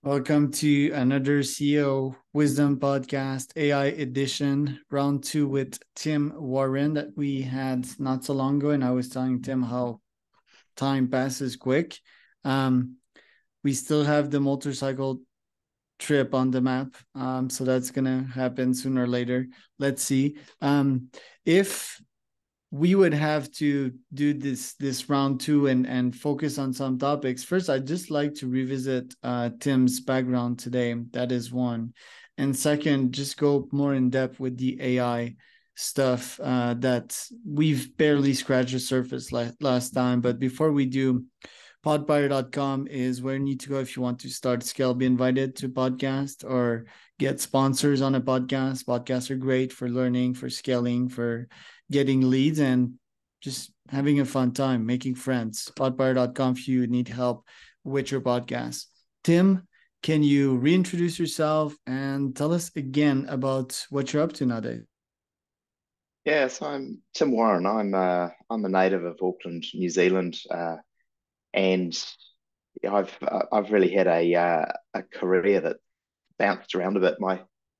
Welcome to another CEO Wisdom Podcast, AI edition, round two with Tim Warren that we had not so long ago. And I was telling Tim how time passes quick. Um, we still have the motorcycle trip on the map. So that's going to happen sooner or later. Let's see. If we would have to do this round two and focus on some topics. First, I'd just like to revisit Tim's background today. That is one. And second, just go more in depth with the AI stuff that we've barely scratched the surface last time. But before we do, podbuyer.com is where you need to go if you want to start scale, be invited to podcast or get sponsors on a podcast. Podcasts are great for learning, for scaling, for getting leads, and just having a fun time, making friends. Podbuyer.com if you need help with your podcast. Tim, can you reintroduce yourself and tell us again about what you're up to nowadays? Yeah, so I'm Tim Warren. I'm a native of Auckland, New Zealand, and I've really had a career that bounced around a bit.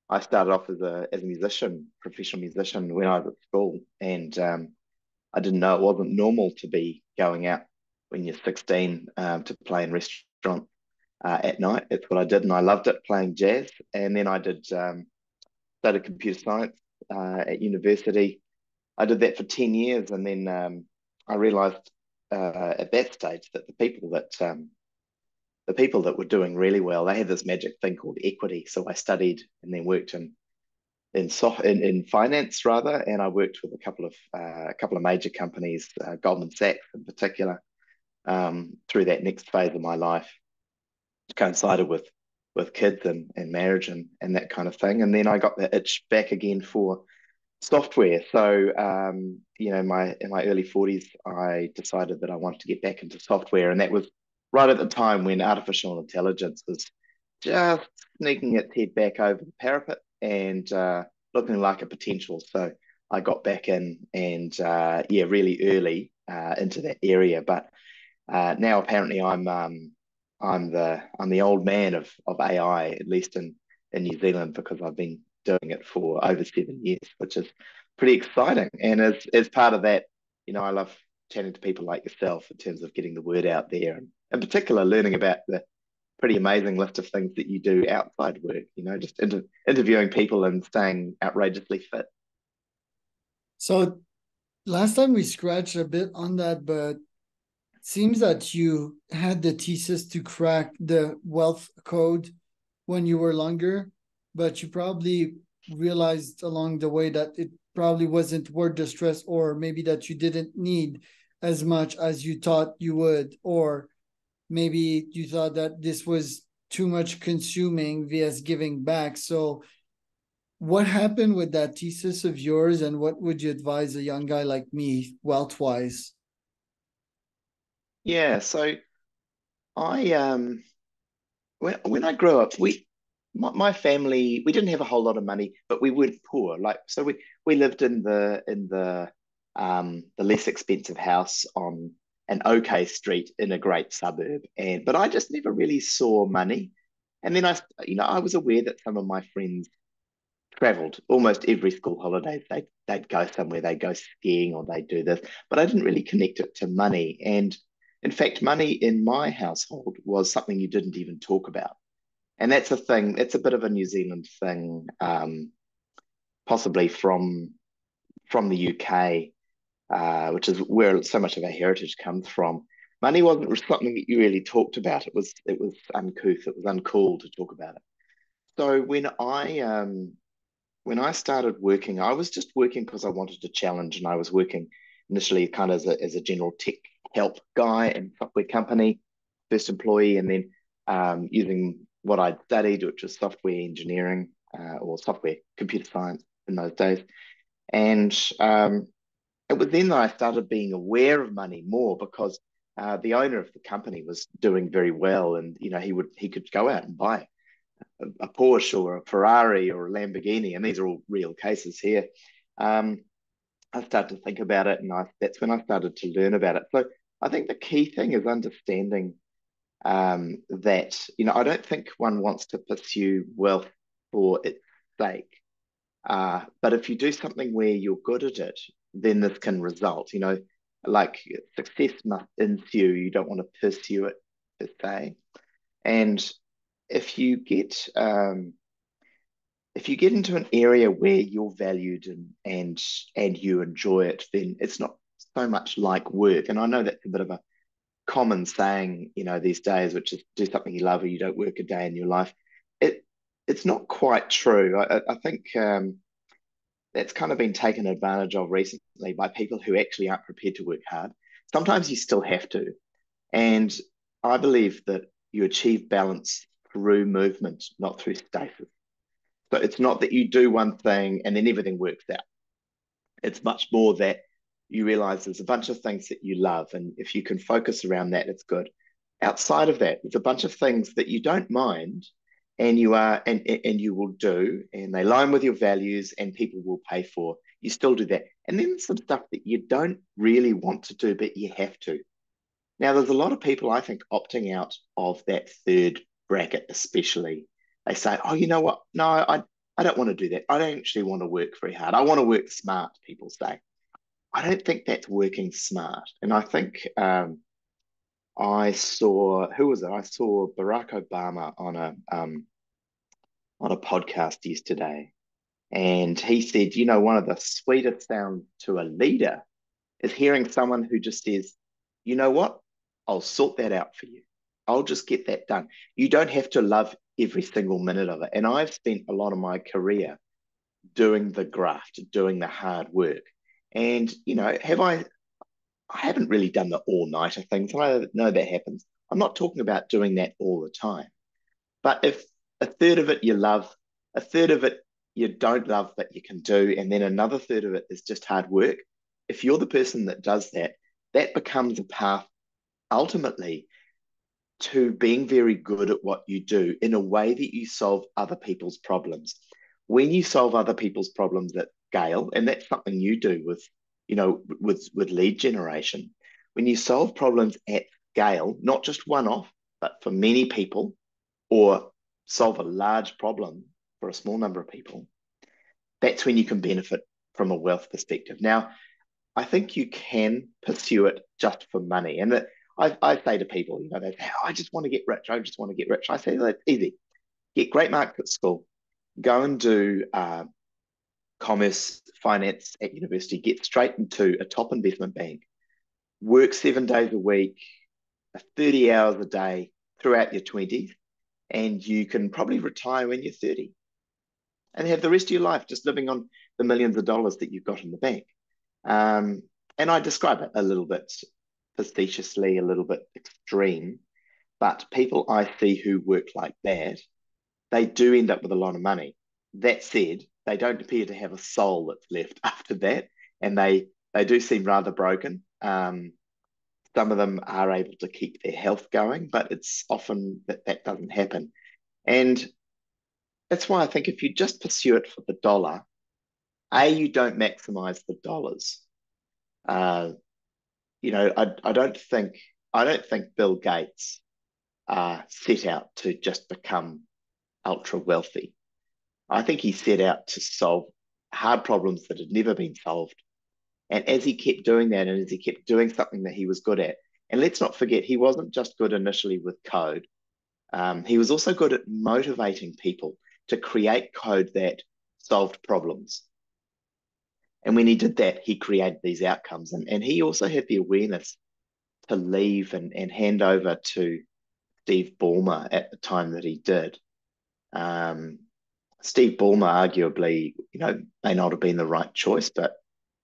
I started off as a musician, professional musician when I was at school, and I didn't know it wasn't normal to be going out when you're 16 to play in restaurants at night. It's what I did, and I loved it playing jazz. And then I did studied computer science at university. I did that for 10 years, and then I realized at that stage that the people that were doing really well, they had this magic thing called equity. So I studied and then worked in finance rather, and I worked with a couple of major companies, Goldman Sachs in particular, through that next phase of my life. It coincided with kids and marriage and that kind of thing. And then I got the itch back again for software. So, in my early 40s, I decided that I wanted to get back into software. And that was right at the time when artificial intelligence was just sneaking its head back over the parapet and looking like a potential. So I got back in and, yeah, really early into that area. But now apparently I'm the old man of AI, at least in New Zealand, because I've been doing it for over 7 years, which is pretty exciting. And as part of that, I love chatting to people like yourself in terms of getting the word out there, and in particular, learning about the pretty amazing list of things that you do outside work. Just interviewing people and staying outrageously fit. So last time we scratched a bit on that, but it seems that you had the thesis to crack the wealth code when you were younger, but you probably realized along the way that it probably wasn't worth the stress, or maybe that you didn't need as much as you thought you would, or maybe you thought that this was too much consuming vs giving back. So what happened with that thesis of yours, and what would you advise a young guy like me wealth wise? Yeah, so I when I grew up, my family, we didn't have a whole lot of money, but we weren't poor. Like, so we lived in the less expensive house on an okay street in a great suburb, and but I just never really saw money. And then I was aware that some of my friends traveled almost every school holidays. They'd go somewhere, they'd go skiing or they'd do this, but I didn't really connect it to money. And in fact, money in my household was something you didn't even talk about. And that's a thing, it's a bit of a New Zealand thing, possibly from the UK, which is where so much of our heritage comes from. Money wasn't something that you really talked about. It was uncouth. It was uncool to talk about it. So when I started working, I was just working because I wanted to challenge, and I was working initially kind of as a general tech help guy in a software company, first employee, and then using what I'd studied, which was software engineering or software computer science in those days. And it was then that I started being aware of money more because the owner of the company was doing very well, and he could go out and buy a Porsche or a Ferrari or a Lamborghini, and these are all real cases here. Um, I started to think about it, and that's when I started to learn about it. So I think the key thing is understanding that, I don't think one wants to pursue wealth for its sake. But if you do something where you're good at it, then this can result, like success must ensue. You don't want to pursue it per se. And if you get um, if you get into an area where you're valued and you enjoy it, then it's not so much like work. And I know that's a bit of a common saying, these days, which is do something you love or you don't work a day in your life. It it's not quite true. I think that's kind of been taken advantage of recently by people who actually aren't prepared to work hard. Sometimes you still have to. And I believe that you achieve balance through movement, not through stasis. So it's not that you do one thing and then everything works out. It's much more that you realize there's a bunch of things that you love. And if you can focus around that, it's good. Outside of that, there's a bunch of things that you don't mind and and you will do, and they line with your values and people will pay for. You still do that. And then some stuff that you don't really want to do, but you have to. Now, there's a lot of people, I think, opting out of that third bracket, especially. They say, oh, you know what? No, I don't want to do that. I don't actually want to work very hard. I want to work smart, people say. I don't think that's working smart. And I think I saw, who was it? I saw Barack Obama on a podcast yesterday. And he said, one of the sweetest sounds to a leader is hearing someone who just says, you know what? I'll sort that out for you. I'll just get that done. You don't have to love every single minute of it. And I've spent a lot of my career doing the graft, doing the hard work. And, I haven't really done the all-nighter things. I know that happens. I'm not talking about doing that all the time. But if a third of it you love, a third of it you don't love but you can do, and then another third of it is just hard work, if you're the person that does that, that becomes a path ultimately to being very good at what you do in a way that you solve other people's problems. When you solve other people's problems at scale, and that's something you do with, with lead generation, when you solve problems at scale, not just one off, but for many people, or solve a large problem for a small number of people, that's when you can benefit from a wealth perspective. Now, I think you can pursue it just for money. And I say to people, they say, oh, I just want to get rich. I just want to get rich. I say, that's easy. Get great marks at school. Go and do commerce, finance at university. Get straight into a top investment bank. Work 7 days a week, 30 hours a day throughout your 20s. And you can probably retire when you're 30 and have the rest of your life just living on the millions of dollars that you've got in the bank. Um, and I describe it a little bit facetiously, a little bit extreme, but people I see who work like that, they do end up with a lot of money. That said, they don't appear to have a soul that's left after that, and they do seem rather broken. Some of them are able to keep their health going, but it's often that doesn't happen. And that's why I think if you just pursue it for the dollar, you don't maximize the dollars. Uh, I don't think Bill Gates set out to just become ultra wealthy. I think he set out to solve hard problems that had never been solved. And as he kept doing that, and as he kept doing something that he was good at, and let's not forget, he wasn't just good initially with code. He was also good at motivating people to create code that solved problems. And when he did that, he created these outcomes. And he also had the awareness to leave and hand over to Steve Ballmer at the time that he did. Um, Steve Ballmer arguably, may not have been the right choice, but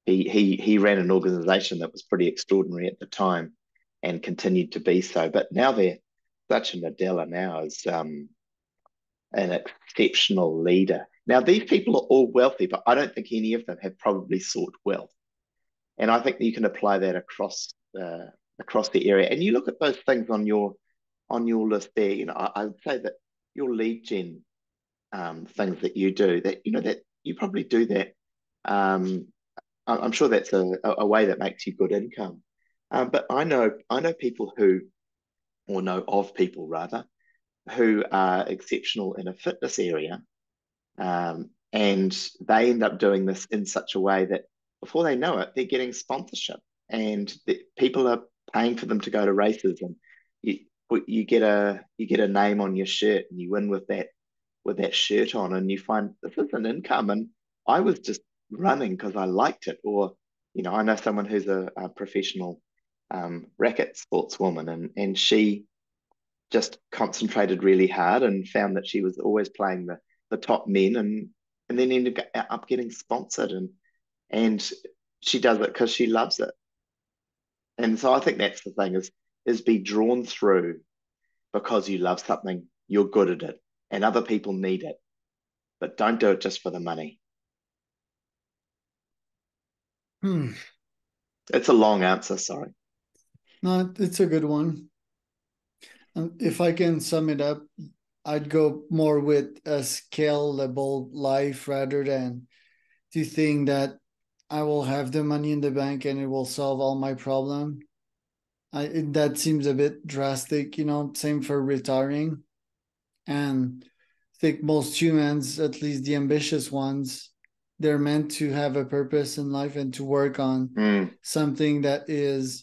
he ran an organization that was pretty extraordinary at the time and continued to be so. But now they're Satya Nadella now is an exceptional leader. Now these people are all wealthy, but I don't think any of them have probably sought wealth. And I think that you can apply that across the area. And you look at those things on your list there. I would say that your lead gen things that you do, that you probably do that. I'm sure that's a way that makes you good income. But I know people who or know of people rather, who are exceptional in a fitness area. And they end up doing this in such a way that before they know it, they're getting sponsorship, and people are paying for them to go to races, and you you get a name on your shirt, and you win with that shirt on, and you find this is an income. And I was just running because I liked it, or I know someone who's a professional racket sportswoman, and she just concentrated really hard and found that she was always playing the top men, and then ended up getting sponsored, and she does it because she loves it. And so I think that's the thing, is be drawn through because you love something, you're good at it, and other people need it, but don't do it just for the money. Hmm. It's a long answer, sorry. No, it's a good one. If I can sum it up, I'd go more with a scalable life rather than to think that I will have the money in the bank and it will solve all my problem. That seems a bit drastic, same for retiring. And I think most humans, at least the ambitious ones, they're meant to have a purpose in life and to work on Mm, something that is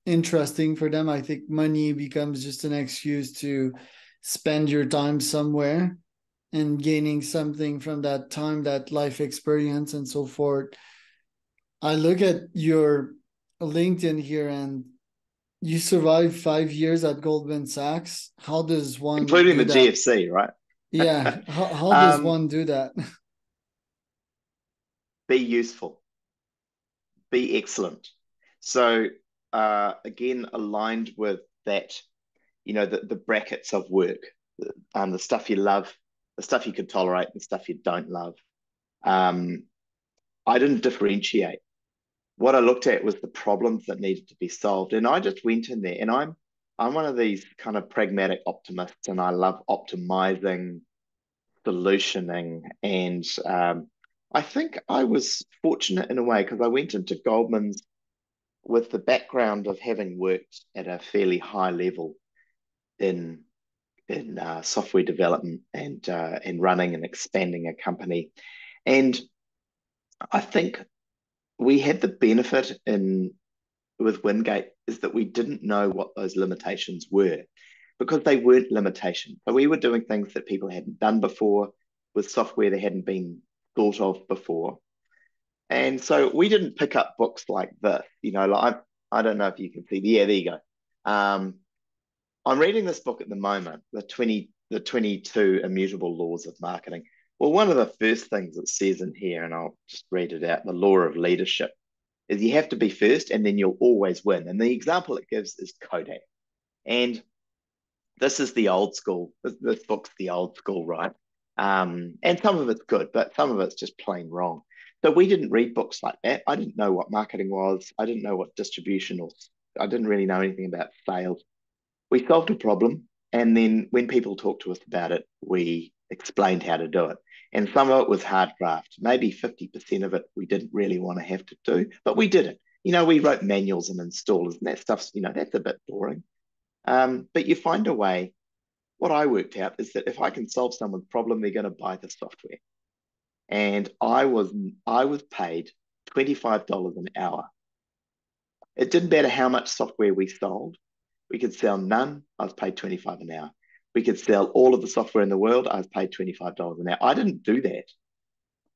interesting for them. I think money becomes just an excuse to spend your time somewhere and gaining something from that time, that life experience, and so forth. I look at your LinkedIn here and you survived 5 years at Goldman Sachs. How does one including do the that? GFC, right? Yeah. How does um, one do that? be useful, be excellent. So again, aligned with that, the brackets of work, the stuff you love, the stuff you can tolerate, the stuff you don't love. Um, I didn't differentiate. What I looked at was the problems that needed to be solved, and I just went in there. And I'm one of these kind of pragmatic optimists, and I love optimizing, solutioning, and I think I was fortunate in a way because I went into Goldman's with the background of having worked at a fairly high level in software development and running and expanding a company. And I think we had the benefit in with Wingate is that we didn't know what those limitations were because they weren't limitations. So we were doing things that people hadn't done before with software that hadn't been thought of before. And so we didn't pick up books like this, like I don't know if you can see. Yeah, there you go. I'm reading this book at the moment, the 22 Immutable Laws of Marketing. Well, one of the first things it says in here, and I'll just read it out, the law of leadership, is you have to be first and then you'll always win. And the example it gives is Kodak. And this is the old school. This book's the old school, right? And some of it's good, but some of it's just plain wrong. So we didn't read books like that. I didn't know what marketing was. I didn't know what distribution or I didn't really know anything about sales. We solved a problem, and then when people talked to us about it, we explained how to do it. And some of it was hard graft. Maybe 50% of it we didn't really want to have to do, but we did it. We wrote manuals and installers, and that stuff's, that's a bit boring. But you find a way. What I worked out is that if I can solve someone's problem, they're going to buy the software. And I was paid $25 an hour. It didn't matter how much software we sold. We could sell none. I was paid 25 an hour. We could sell all of the software in the world. I was paid $25 an hour. I didn't do that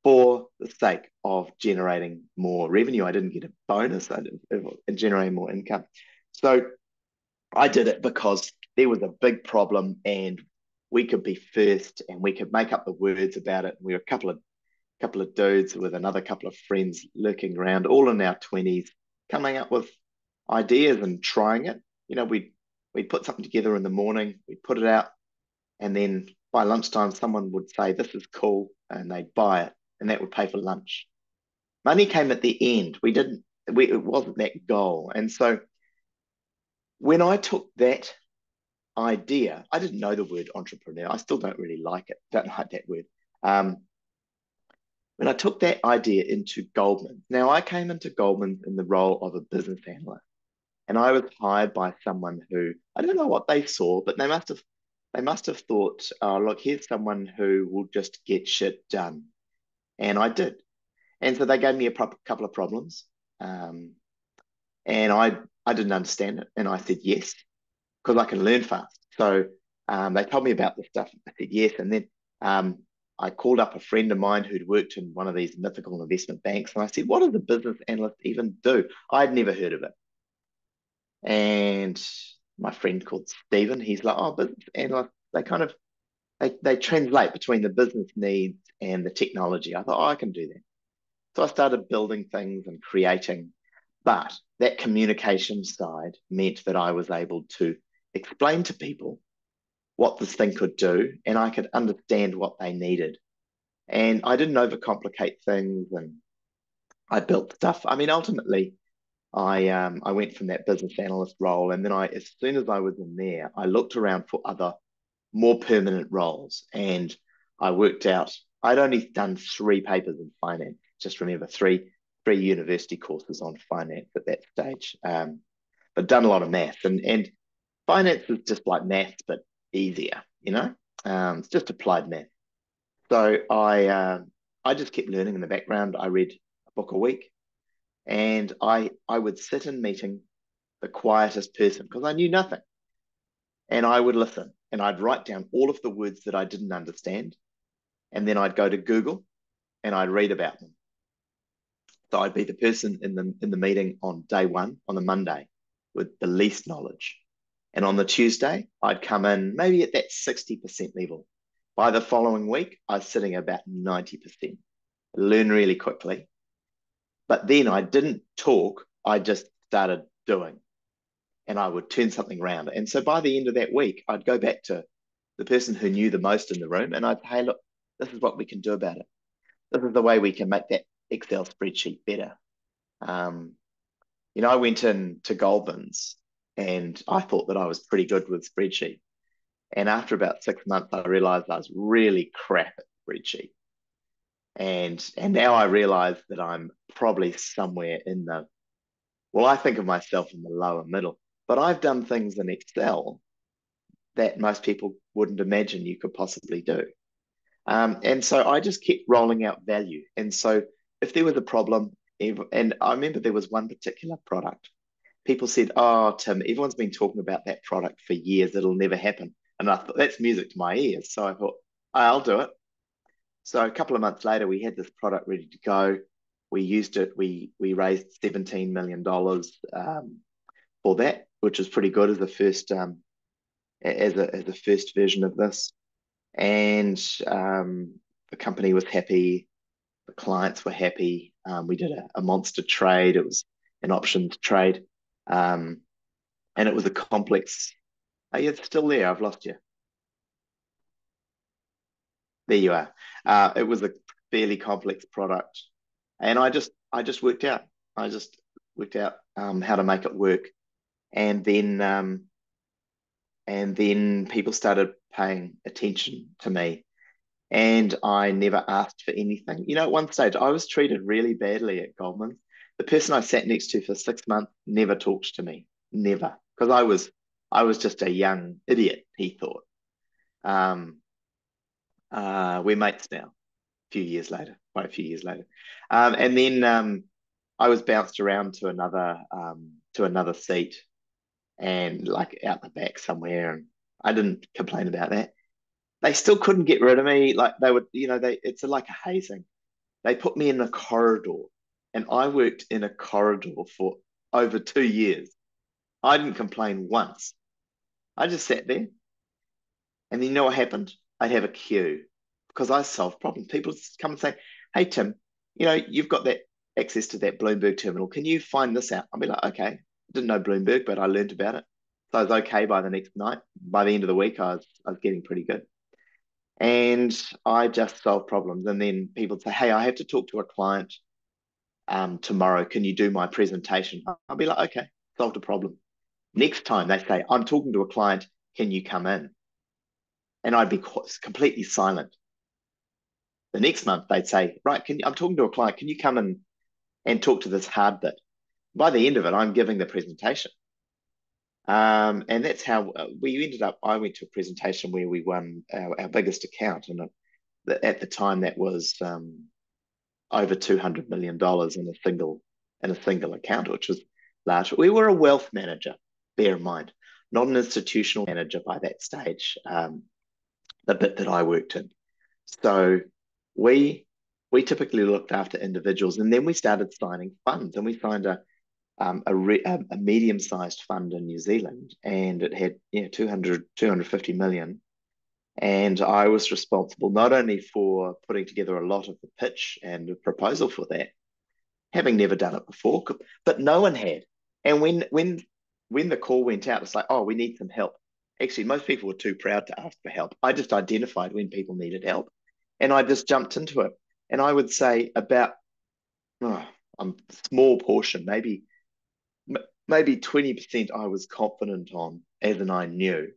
for the sake of generating more revenue. I didn't get a bonus in generating more income. So I did it because there was a big problem and we could be first and we could make up the words about it. We were a couple of dudes with another couple of friends lurking around, all in our 20s, coming up with ideas and trying it. We'd put something together in the morning, we'd put it out, and then by lunchtime, someone would say, "This is cool," and they'd buy it, and that would pay for lunch. Money came at the end. It wasn't that goal. And so when I took that idea, I didn't know the word entrepreneur. I still don't really like it. Don't like that word. Um, when I took that idea into Goldman, now I came into Goldman in the role of a business analyst. And I was hired by someone who, I don't know what they saw, but they must have thought, oh, look, here's someone who will just get shit done. And I did. And so they gave me a couple of problems. Um, and I didn't understand it. And I said yes, because I can learn fast. So they told me about the stuff. I said yes. And then um, I called up a friend of mine who'd worked in one of these mythical investment banks. And I said, what does a business analyst even do? I'd never heard of it. And my friend called Stephen, he's like, oh, business analysts, they translate between the business needs and the technology. I thought, oh, I can do that. So I started building things and creating, but that communication side meant that I was able to explain to people what this thing could do, and I could understand what they needed. And I didn't overcomplicate things, and I built stuff. I mean, ultimately, I went from that business analyst role, and then as soon as I was in there, I looked around for other more permanent roles, and I worked out I'd only done 3 papers in finance. Just remember, three university courses on finance at that stage, but done a lot of maths, and finance is just like maths but easier, it's just applied math. So I just kept learning in the background. I read a book a week, and I would sit in meeting the quietest person because I knew nothing. And I would listen and I'd write down all of the words that I didn't understand. And then I'd go to Google and I'd read about them. So I'd be the person in the meeting on day one, on the Monday, with the least knowledge. And on the Tuesday, I'd come in maybe at that 60% level. By the following week, I was sitting about 90%. Learn really quickly. But then I didn't talk, I just started doing, and I would turn something around. And so by the end of that week, I'd go back to the person who knew the most in the room and I'd say, hey, look, this is what we can do about it. This is the way we can make that Excel spreadsheet better. Um, I went into Goldman's and I thought that I was pretty good with spreadsheet. And after about 6 months, I realized I was really crap at spreadsheet. And now I realize that I'm probably somewhere well, I think of myself in the lower middle, but I've done things in Excel that most people wouldn't imagine you could possibly do. And so I just kept rolling out value. And so if there was a problem, and I remember there was one particular product, people said, oh, Tim, everyone's been talking about that product for years. It'll never happen. And I thought, that's music to my ears. So I thought, I'll do it. So a couple of months later, we had this product ready to go. We used it. We raised $17 million for that, which was pretty good as a first as a first version of this. And the company was happy, the clients were happy. We did a monster trade. It was an options trade, um, and it was a complex. Oh, yeah, it's still there. I've lost you. There you are. It was a fairly complex product, and I just worked out. I just worked out how to make it work, and then people started paying attention to me, and I never asked for anything. At one stage, I was treated really badly at Goldman's. The person I sat next to for 6 months never talked to me, never, because I was just a young idiot. He thought. Um, we're mates now. A few years later, quite a few years later, and then I was bounced around to another seat and like out the back somewhere, and I didn't complain about that. They still couldn't get rid of me. Like they would, it's like a hazing. They put me in a corridor, and I worked in a corridor for over 2 years. I didn't complain once. I just sat there, and then you know what happened? I'd have a queue because I solved problems. People just come and say, "Hey Tim, you've got that access to that Bloomberg terminal. Can you find this out?" I'll be like, "Okay." I didn't know Bloomberg, but I learned about it. So I was okay by the next night. By the end of the week, I was getting pretty good. And I just solve problems. And then people say, "Hey, I have to talk to a client tomorrow. Can you do my presentation?" I'll be like, "Okay, solved a problem." Next time they say, "I'm talking to a client. Can you come in?" And I'd be completely silent. The next month they'd say, "Right, I'm talking to a client. Can you come in and talk to this hard bit?" By the end of it, I'm giving the presentation. And that's how we ended up. I went to a presentation where we won our biggest account, and at the time that was over $200 million in a single account, which was large. We were a wealth manager, bear in mind, not an institutional manager by that stage. The bit that I worked in, so we we typically looked after individuals, and then we started signing funds, and we signed a medium-sized fund in New Zealand, and it had 250 million. And I was responsible not only for putting together a lot of the pitch and the proposal for that, having never done it before, but no one had. And when the call went out, it's like, oh, we need some help. Actually, most people were too proud to ask for help. I just identified when people needed help, and I just jumped into it. And I would say about oh, a small portion, maybe 20% I was confident on, as in I knew.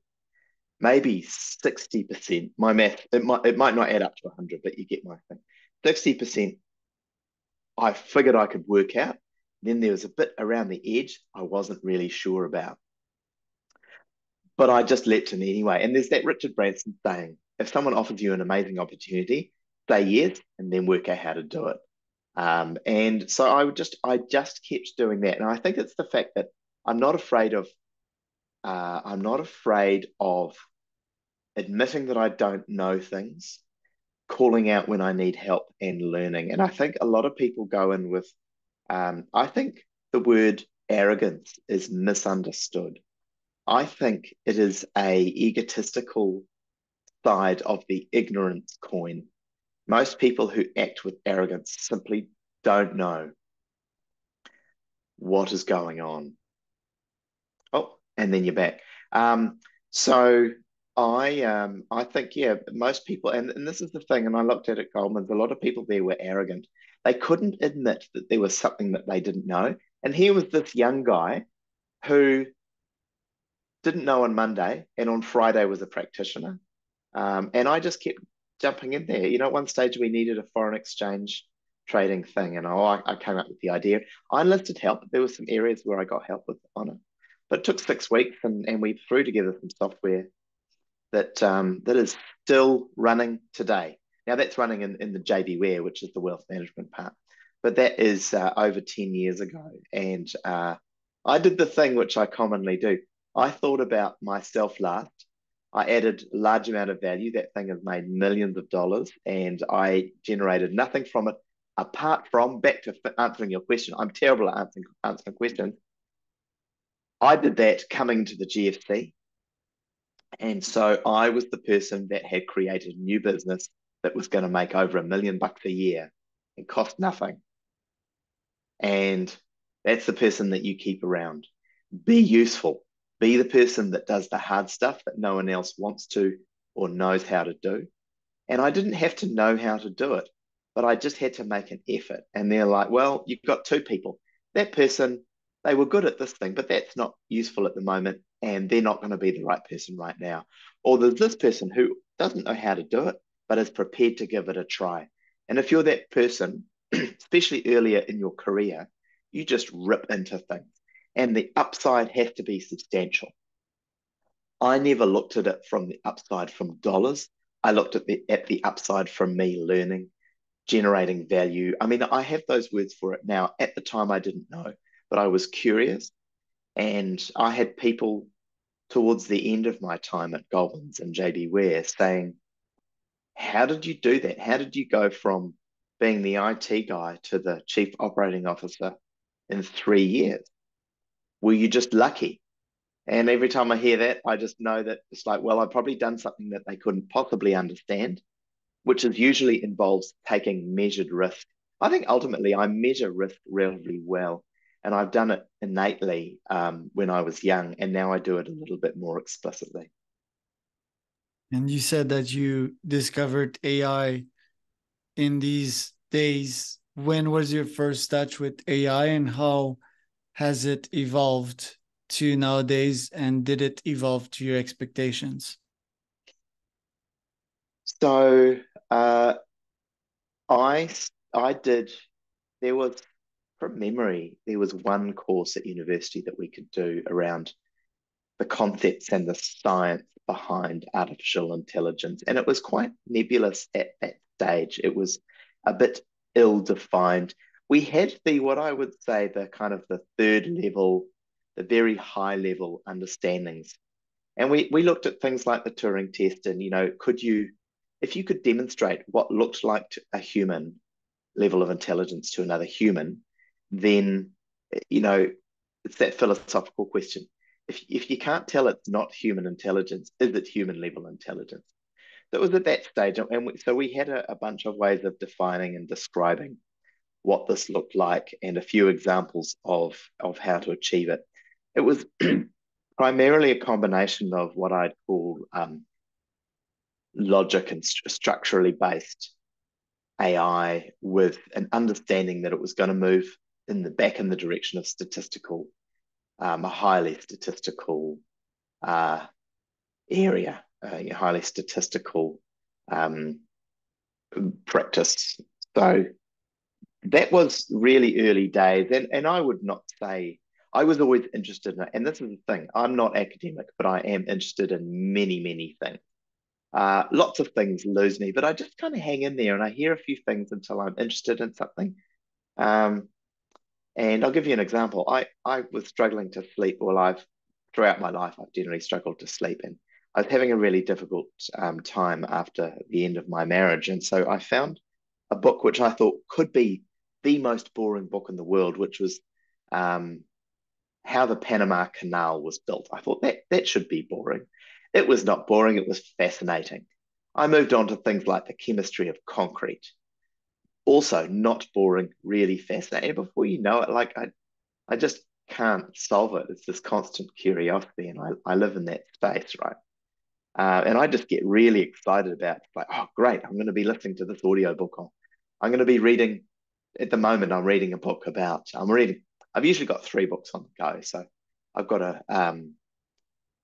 Maybe 60%, my math, it might not add up to 100, but you get my thing. 60% I figured I could work out. Then there was a bit around the edge I wasn't really sure about, but I just leapt in anyway. And there's that Richard Branson saying, if someone offers you an amazing opportunity, say yes and then work out how to do it. And so I just kept doing that. And I think it's the fact that I'm not afraid of I'm not afraid of admitting that I don't know things, calling out when I need help, and learning. And I think a lot of people go in with, I think the word arrogance is misunderstood. I think it is a egotistical side of the ignorance coin. Most people who act with arrogance simply don't know what is going on. Oh, and then you're back. So I think most people, and this is the thing, and I looked at it, Goldman's, a lot of people there were arrogant. They couldn't admit that there was something that they didn't know. And here was this young guy who didn't know on Monday and on Friday was a practitioner. And I just kept jumping in there. At one stage we needed a foreign exchange trading thing, and I came up with the idea. I enlisted help. There were some areas where I got help with on it, but it took 6 weeks, and we threw together some software that is still running today. Now that's running in the JB Ware, which is the wealth management part, but that is over 10 years ago. And I did the thing which I commonly do. I thought about myself last. I added a large amount of value. That thing has made millions of dollars, and I generated nothing from it apart from, back to answering your question. I'm terrible at answering questions. I did that coming to the GFC. And so I was the person that had created a new business that was going to make over $1 million a year and cost nothing. And that's the person that you keep around. Be useful. Be the person that does the hard stuff that no one else wants to or knows how to do. And I didn't have to know how to do it, but I just had to make an effort. And they're like, well, you've got two people. That person, they were good at this thing, but that's not useful at the moment. And they're not going to be the right person right now. Or there's this person who doesn't know how to do it, but is prepared to give it a try. And if you're that person, especially earlier in your career, you just rip into things. And the upside has to be substantial. I never looked at it from the upside from dollars. I looked at the upside from me learning, generating value. I mean, I have those words for it now. At the time, I didn't know, but I was curious, and I had people towards the end of my time at Goldman's and JB Ware saying, "How did you do that? How did you go from being the IT guy to the chief operating officer in 3 years? Were you just lucky?" And every time I hear that, I just know that it's like, well, I've probably done something that they couldn't possibly understand, which is usually involves taking measured risk. I think ultimately I measure risk relatively well, and I've done it innately when I was young, and now I do it a little bit more explicitly. And you said that you discovered AI in these days. When was your first touch with AI, and how has it evolved to nowadays? And did it evolve to your expectations? So uh, I I did. There was, from memory, there was one course at university that we could do around the concepts and the science behind artificial intelligence. And it was quite nebulous at that stage. It was a bit ill-defined. We had what I would say, the kind of the third level, the very high level understandings. And we looked at things like the Turing test and, if you could demonstrate what looked like a human level of intelligence to another human, then, you know, it's that philosophical question. If you can't tell it's not human intelligence, is it human level intelligence? So it was at that stage. So we had a bunch of ways of defining and describing what this looked like and a few examples of how to achieve it. It was primarily a combination of what I'd call logic and structurally based AI with an understanding that it was going to move back in the direction of a highly statistical area, highly statistical practice. So that was really early days. And I would not say, I was always interested in it. And this is the thing, I'm not academic, but I am interested in many, many things. Lots of things lose me, but I just kind of hang in there and I hear a few things until I'm interested in something. Um, and I'll give you an example. I was struggling to sleep. Throughout my life, I've generally struggled to sleep. And I was having a really difficult time after the end of my marriage. And so I found a book which I thought could be the most boring book in the world, which was um, How the Panama Canal was built. I thought that should be boring. It was not boring, it was fascinating. I moved on to things like the chemistry of concrete. Also, not boring, really fascinating. And before you know it, I just can't solve it. It's this constant curiosity, and I live in that space, right? And I just get really excited about like, oh, great, I'm going to be listening to this audiobook on. I'm going to be reading, at the moment, I'm reading a book I've usually got 3 books on the go. So I've got a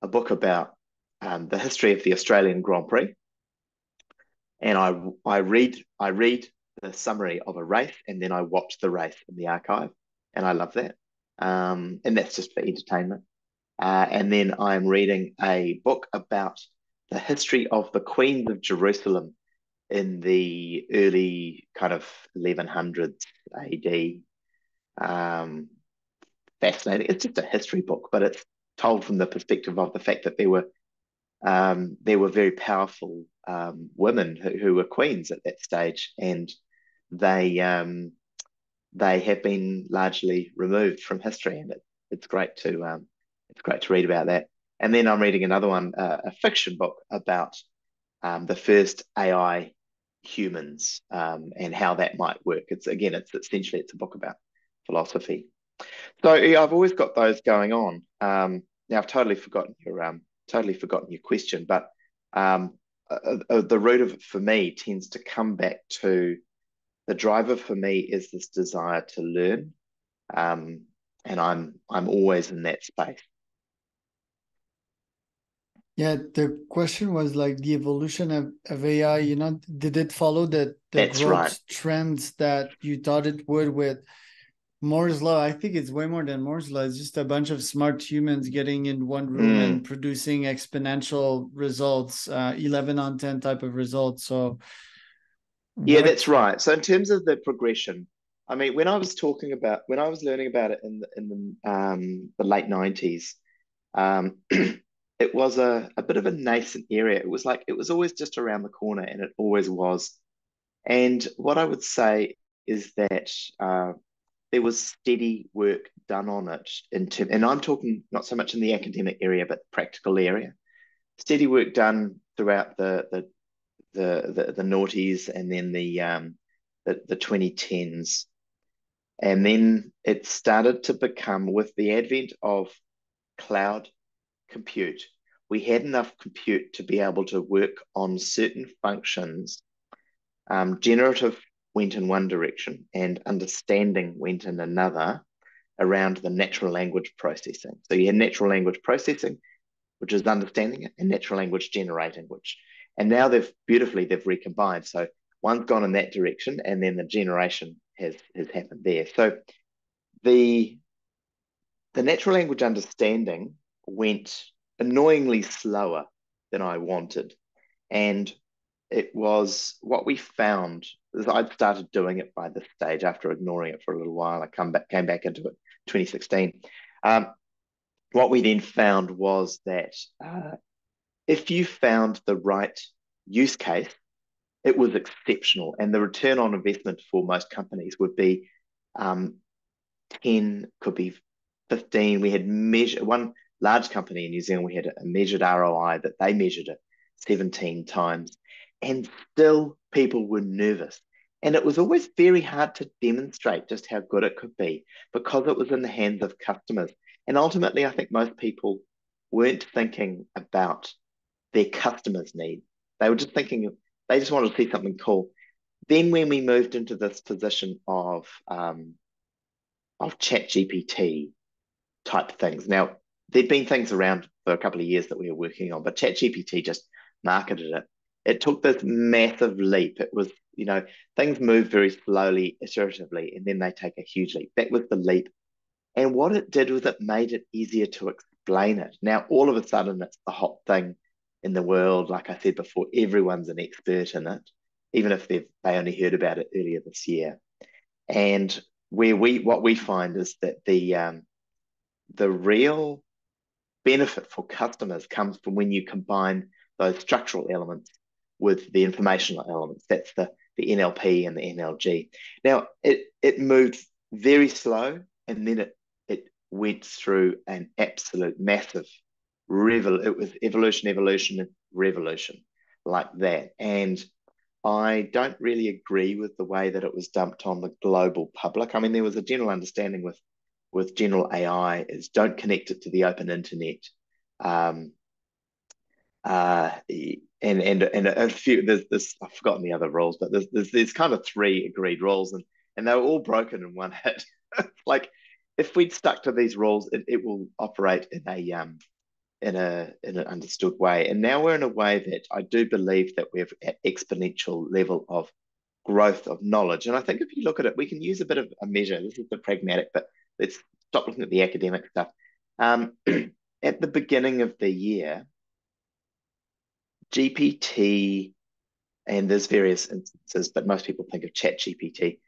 book about the history of the Australian Grand Prix, and I read the summary of a race, and then I watch the race in the archive, and I love that. And that's just for entertainment. And then I'm reading a book about the history of the Queens of Jerusalem in the early kind of 1100s AD. Fascinating. It's just a history book, but it's told from the perspective of the fact that there were very powerful women who were queens at that stage, and they they have been largely removed from history, and it's great to read about that. And then I'm reading another one, a fiction book about the first AI humans and how that might work. It's a book about philosophy. So yeah, I've always got those going on. Now I've totally forgotten your question, but the root of it for me tends to come back to the driver for me is this desire to learn, um, and I'm always in that space. Yeah, the question was like the evolution of AI, did it follow the That's right. growth trends that you thought it would with Moore's law? I think it's way more than Moore's law. It's just a bunch of smart humans getting in one room and Mm. producing exponential results, 11 on 10 type of results. So Yeah, what? that's right. So in terms of the progression, I mean, when I was learning about it in the late 90s, it was a bit of a nascent area. It was always just around the corner, and it always was. And what I would say is that there was steady work done on it and I'm talking not so much in the academic area, but practical area. Steady work done throughout the noughties and then the 2010s. And then it started to become, with the advent of cloud compute, we had enough compute to be able to work on certain functions. Generative went in one direction and understanding went in another around the natural language processing. So you had natural language processing, which is understanding it, and natural language generating, and now they've recombined. So one's gone in that direction, and then the generation has happened there. So the the natural language understanding went. annoyingly slower than I wanted. And it was what we found is I'd started doing it by this stage after ignoring it for a little while. I came back into it 2016. Um, what we then found was that if you found the right use case, it was exceptional, and the return on investment for most companies would be um, 10, could be 15. We had measured one large company in New Zealand, we had a measured ROI that they measured it 17 times, and still people were nervous. And it was always very hard to demonstrate just how good it could be because it was in the hands of customers. And ultimately, I think most people weren't thinking about their customers' needs. They were just thinking, they just wanted to see something cool. Then when we moved into this position of chat GPT type things. Now, there'd been things around for a couple of years that we were working on, but chat GPT just marketed it. It took this massive leap. It was, things move very slowly, iteratively, and then they take a huge leap. That was the leap. And what it did was it made it easier to explain it. Now, all of a sudden, it's the hot thing in the world. Like I said before, everyone's an expert in it, even if they only heard about it earlier this year. And what we find is that the real benefit for customers comes from when you combine those structural elements with the informational elements. That's the NLP and the NLG. Now, it moved very slow, and then it went through an absolute massive it was evolution, and revolution like that. And I don't really agree with the way that it was dumped on the global public. I mean, there was a general understanding with general AI is don't connect it to the open internet. Um, and a few there's this I've forgotten the other rules, but there's kind of three agreed rules, and they were all broken in one hit. Like if we'd stuck to these rules, it will operate in an understood way. And now we're in a way that I do believe that we're at exponential level of growth of knowledge. And I think if you look at it, we can use a bit of a measure. This is the pragmatic, but let's stop looking at the academic stuff. At the beginning of the year, GPT, and there's various instances, but most people think of Chat GPT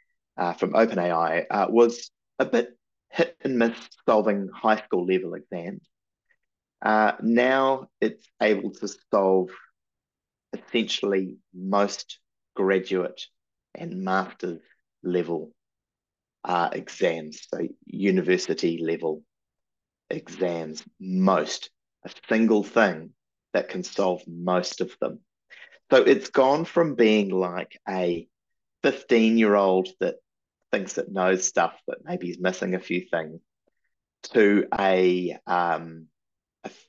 from OpenAI, was a bit hit and miss solving high school level exams. Now it's able to solve essentially most graduate and master's level exams, so university level exams, most, a single thing that can solve most of them. So it's gone from being like a 15-year-old that thinks it knows stuff, but maybe he's missing a few things, to a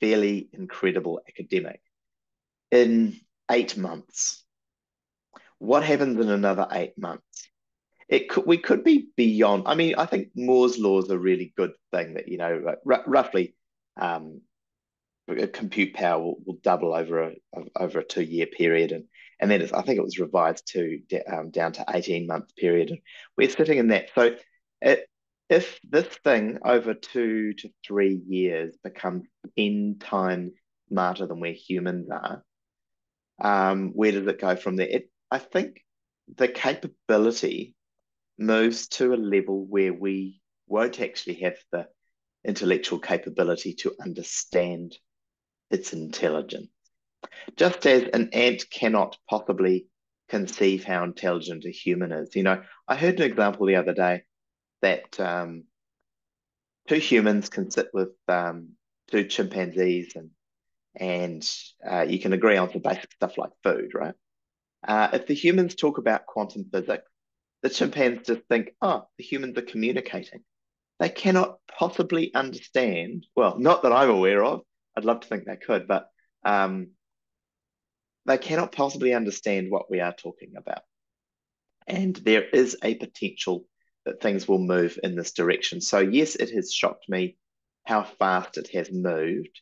fairly incredible academic in 8 months. What happens in another 8 months? We could be beyond. I mean, I think Moore's law is a really good thing that roughly compute power will double over a 2 year period, and then I think it was revised to down to 18 month period. And we're sitting in that. So if this thing over 2 to 3 years becomes 10 times smarter than where humans are, where does it go from there? I think the capability moves to a level where we won't actually have the intellectual capability to understand its intelligence. Just as an ant cannot possibly conceive how intelligent a human is. I heard an example the other day that two humans can sit with two chimpanzees, and you can agree on some basic stuff like food, right? If the humans talk about quantum physics, the chimpanzees just think, oh, the humans are communicating. They cannot possibly understand, well, not that I'm aware of. I'd love to think they could, but they cannot possibly understand what we are talking about. And there is a potential that things will move in this direction. So, yes, it has shocked me how fast it has moved.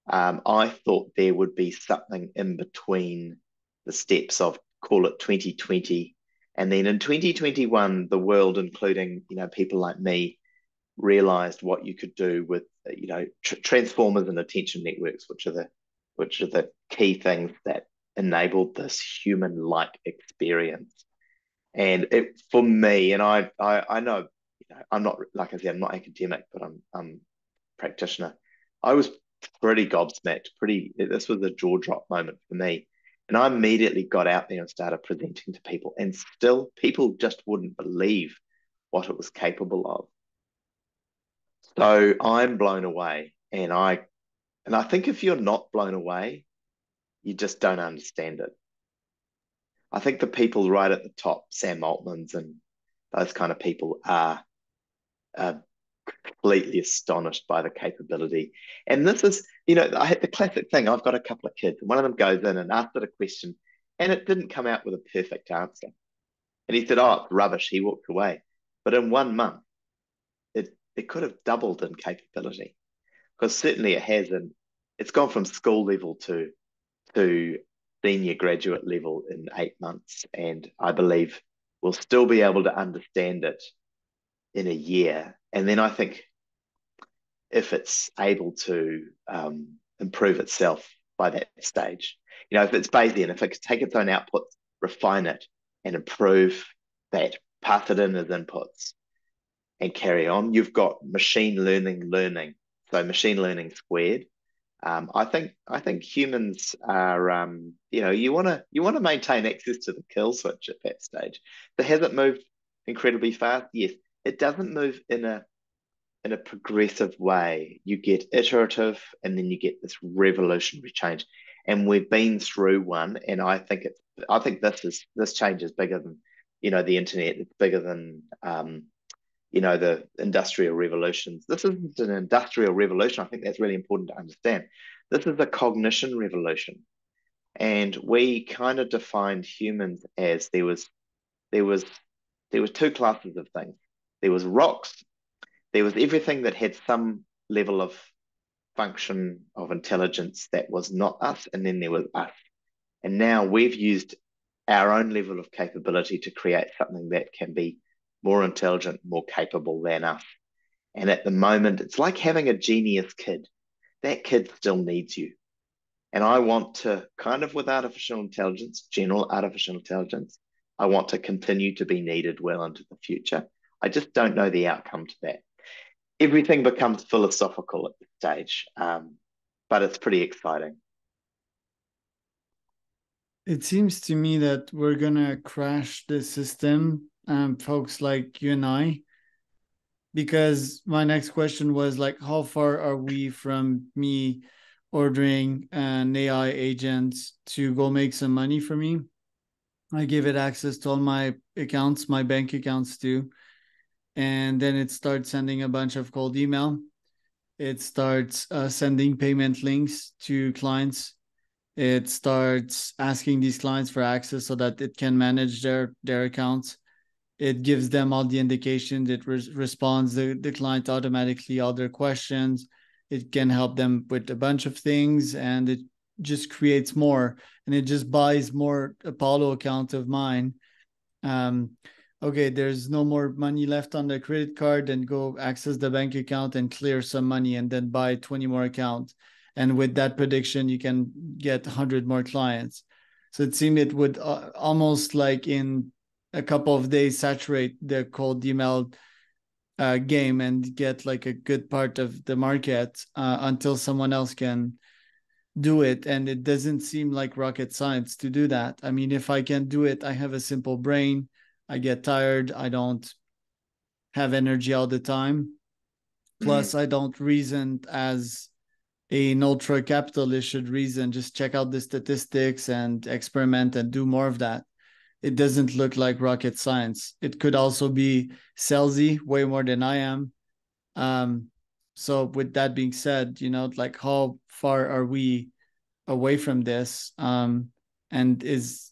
I thought there would be something in between the steps of, call it 2020, and then in 2021, the world, including people like me, realized what you could do with transformers and attention networks, which are the key things that enabled this human-like experience. And it for me, and I know, I'm not, like I said, I'm not academic, but I'm a practitioner. I was pretty gobsmacked. This was a jaw drop moment for me. And I immediately got out there and started presenting to people, and still people just wouldn't believe what it was capable of. So I'm blown away, and I think if you're not blown away, you just don't understand it. I think the people right at the top, Sam Altmans and those kind of people, are completely astonished by the capability. And this is, I had the classic thing. I've got a couple of kids. One of them goes in and asked it a question, and it didn't come out with a perfect answer. And he said, "Oh, it's rubbish." He walked away. But in 1 month, it could have doubled in capability, because certainly it has. And it's gone from school level to senior graduate level in 8 months. And I believe we'll still be able to understand it in a year. And then I think if it's able to improve itself by that stage, if it's Bayesian, if it could take its own outputs, refine it, and improve that, pass it in as inputs, and carry on, you've got machine learning. So machine learning squared. I think humans are you want to maintain access to the kill switch at that stage. So has it moved incredibly fast? Yes. It doesn't move in a progressive way. You get iterative, and then you get this revolutionary change. And we've been through one, and I think this change is bigger than the internet. It's bigger than the industrial revolutions. This isn't an industrial revolution. I think that's really important to understand. This is a cognition revolution. And we kind of defined humans as there was two classes of things. There was rocks. There was everything that had some level of function of intelligence that was not us, and then there was us. And now we've used our own level of capability to create something that can be more intelligent, more capable than us. And at the moment, it's like having a genius kid. That kid still needs you. And I want to, kind of with artificial intelligence, general artificial intelligence, I want to continue to be needed well into the future. I just don't know the outcome to that. Everything becomes philosophical at this stage, but it's pretty exciting. It seems to me that we're gonna crash the system, folks like you and I, because my next question was like, how far are we from me ordering an AI agent to go make some money for me? I give it access to all my accounts, my bank accounts too, and then it starts sending a bunch of cold email. It starts sending payment links to clients. It starts asking these clients for access so that it can manage their accounts. It gives them all the indications. It responds the client automatically all their questions. It can help them with a bunch of things, and it just creates more, and it just buys more Apollo account of mine. um, okay, there's no more money left on the credit card, and go access the bank account and clear some money, and then buy 20 more accounts. And with that prediction, you can get 100 more clients. So it seemed it would almost like in a couple of days saturate the cold email game and get like a good part of the market until someone else can do it. And it doesn't seem like rocket science to do that. I mean, if I can do it, I have a simple brain. I get tired. I don't have energy all the time. Plus, Mm. I don't reason as an ultra capitalist should reason. Just check out the statistics and experiment and do more of that. It doesn't look like rocket science. It could also be salesy, way more than I am. Um, so with that being said, like how far are we away from this? And is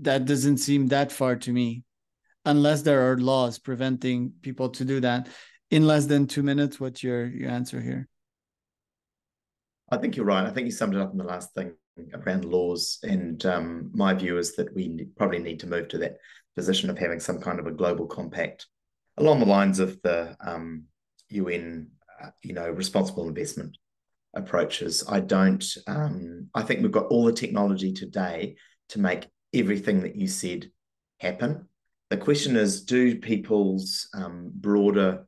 that doesn't seem that far to me, unless there are laws preventing people to do that. In less than 2 minutes, what's your answer here? I think you're right. I think you summed it up in the last thing around laws. And my view is that we probably need to move to that position of having some kind of a global compact along the lines of the UN, responsible investment approaches. I think we've got all the technology today to make everything that you said happen. The question is, do people's broader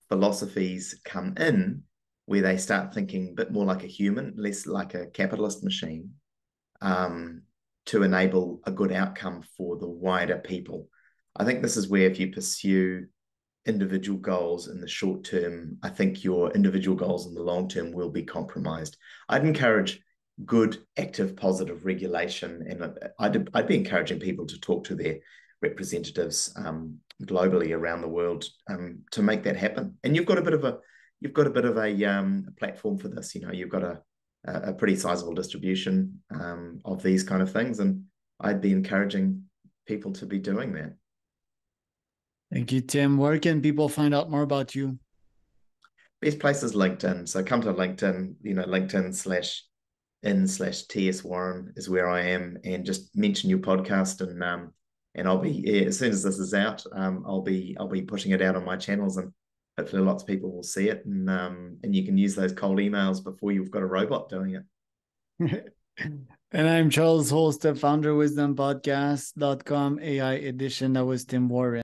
philosophies come in where they start thinking a bit more like a human, less like a capitalist machine, to enable a good outcome for the wider people? I think this is where, if you pursue individual goals in the short term, I think your individual goals in the long term will be compromised. I'd encourage good, active, positive regulation, and I'd be encouraging people to talk to their representatives globally around the world to make that happen. And you've got a bit of a platform for this. You've got a pretty sizable distribution of these kind of things, and I'd be encouraging people to be doing that. Thank you, Tim. Where can people find out more about you? Best place is LinkedIn. So come to LinkedIn, LinkedIn/in/TS Warren is where I am, and just mention your podcast, and I'll be, as soon as this is out, I'll be pushing it out on my channels, and hopefully lots of people will see it, and you can use those cold emails before you've got a robot doing it. And I'm Charles, host of founderwisdompodcast.com AI edition. That was Tim Warren.